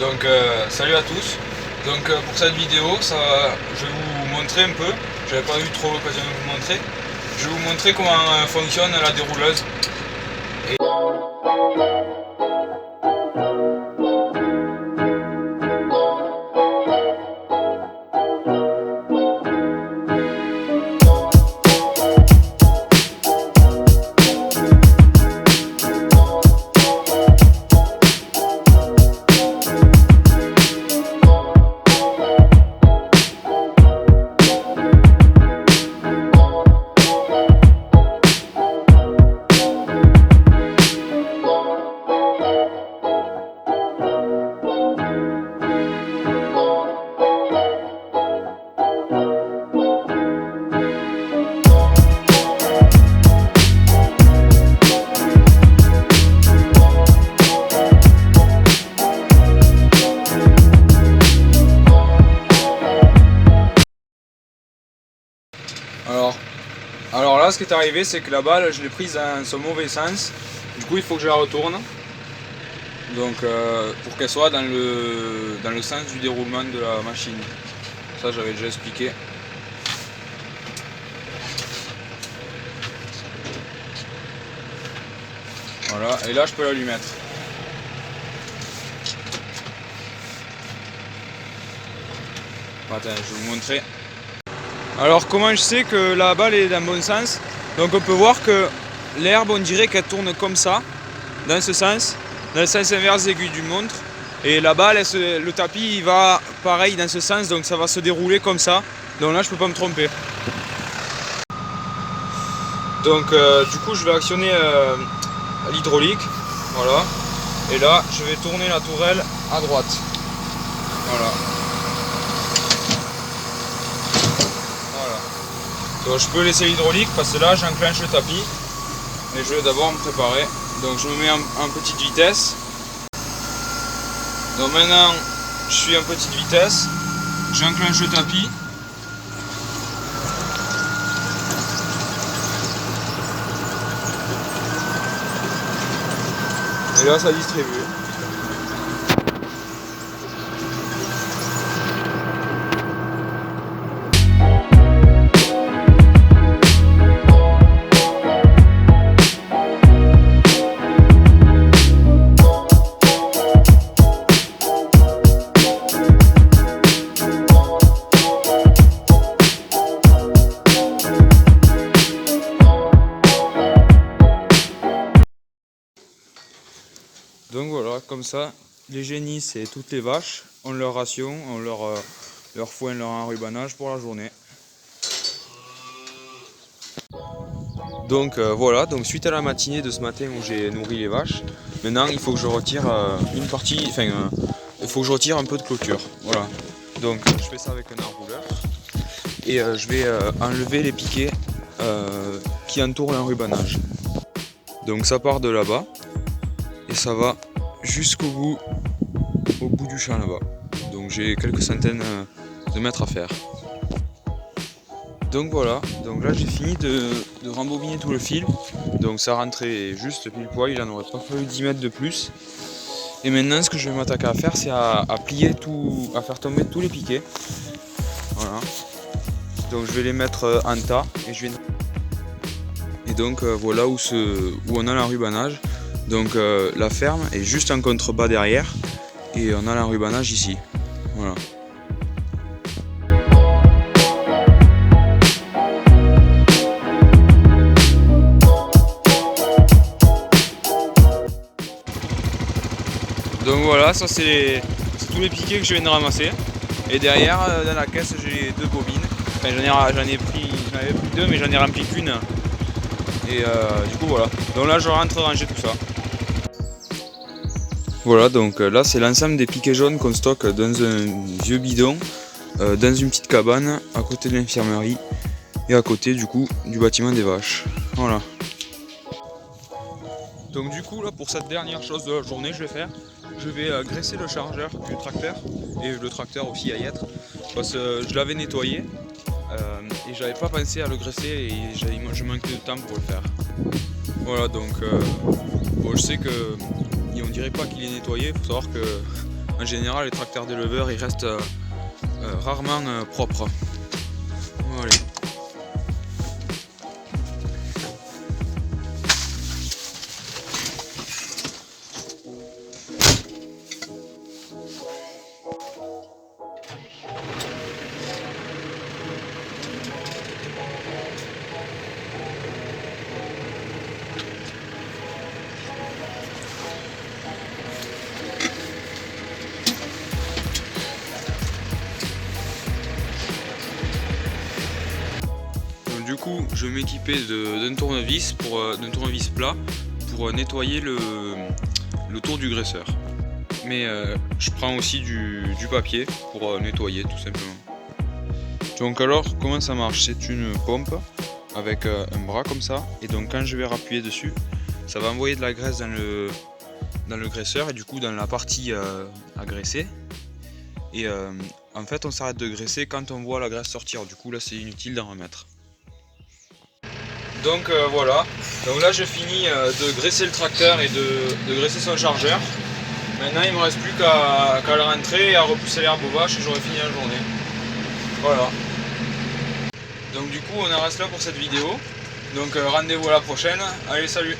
Donc salut à tous. Donc pour cette vidéo, je vais vous montrer un peu. J'avais pas eu trop l'occasion de vous montrer. Je vais vous montrer comment fonctionne la dérouleuse. Alors là, ce qui est arrivé, c'est que la balle, je l'ai prise dans son mauvais sens. Du coup, il faut que je la retourne. Donc, pour qu'elle soit dans le sens du déroulement de la machine. Ça, j'avais déjà expliqué. Voilà, et là, je peux la lui mettre. Attends, je vais vous montrer. Alors comment je sais que la balle est dans le bon sens? Donc on peut voir que l'herbe, on dirait qu'elle tourne comme ça, dans ce sens, dans le sens inverse aiguille d'une montre. Et la balle, le tapis, il va pareil dans ce sens, donc ça va se dérouler comme ça. Donc là, je peux pas me tromper. Donc du coup, je vais actionner l'hydraulique, voilà. Et là, je vais tourner la tourelle à droite. Voilà. Donc je peux laisser l'hydraulique parce que là j'enclenche le tapis et je vais d'abord me préparer. Donc je me mets en petite vitesse. Donc maintenant je suis en petite vitesse, j'enclenche le tapis. Et là ça distribue. Donc voilà, comme ça, les génisses et toutes les vaches ont leur ration, ont leur foin, leur enrubanage pour la journée. Donc voilà, donc suite à la matinée de ce matin où j'ai nourri les vaches, maintenant il faut que je retire une partie, il faut que je retire un peu de clôture. Voilà, donc je fais ça avec un enrouleur et je vais enlever les piquets qui entourent l'enrubanage. Donc ça part de là-bas. Et ça va jusqu'au bout, au bout du champ là-bas. Donc j'ai quelques centaines de mètres à faire. Donc voilà, donc là j'ai fini de rembobiner tout le fil. Donc ça rentrait juste pile poil, il en aurait pas fallu 10 mètres de plus. Et maintenant ce que je vais m'attaquer à faire, c'est à plier tout, à faire tomber tous les piquets. Voilà. Donc je vais les mettre en tas et donc voilà où on a l'enrubanage. Donc la ferme est juste en contrebas derrière et on a l'enrubanage ici. Voilà. Donc voilà, ça c'est tous les piquets que je viens de ramasser. Et derrière, dans la caisse, j'ai deux bobines. Enfin, j'en avais pris deux, mais j'en ai rempli qu'une. Et du coup voilà. Donc là je rentre ranger tout ça. Voilà, donc là c'est l'ensemble des piquets jaunes qu'on stocke dans un vieux bidon, dans une petite cabane à côté de l'infirmerie et à côté du coup du bâtiment des vaches. Voilà. Donc du coup là pour cette dernière chose de la journée je vais graisser le chargeur du tracteur et le tracteur aussi à y être parce que je l'avais nettoyé et j'avais pas pensé à le graisser et je manquais de temps pour le faire. Voilà, donc bon, je sais que on dirait pas qu'il est nettoyé. Il faut savoir que en général les tracteurs d'éleveurs ils restent rarement propres. Voilà. Du coup, je vais m'équiper d'un tournevis plat pour nettoyer le tour du graisseur. Mais je prends aussi du papier pour nettoyer tout simplement. Donc alors, comment ça marche? C'est une pompe avec un bras comme ça, et donc quand je vais appuyer dessus, ça va envoyer de la graisse dans le graisseur et du coup dans la partie à graisser. Et en fait, on s'arrête de graisser quand on voit la graisse sortir. Du coup, là, c'est inutile d'en remettre. Donc voilà, donc là je finis de graisser le tracteur et de graisser son chargeur. Maintenant il ne me reste plus qu'à le rentrer et à repousser l'herbe aux vaches et j'aurai fini la journée. Voilà. Donc du coup on en reste là pour cette vidéo. Donc rendez-vous à la prochaine. Allez, salut!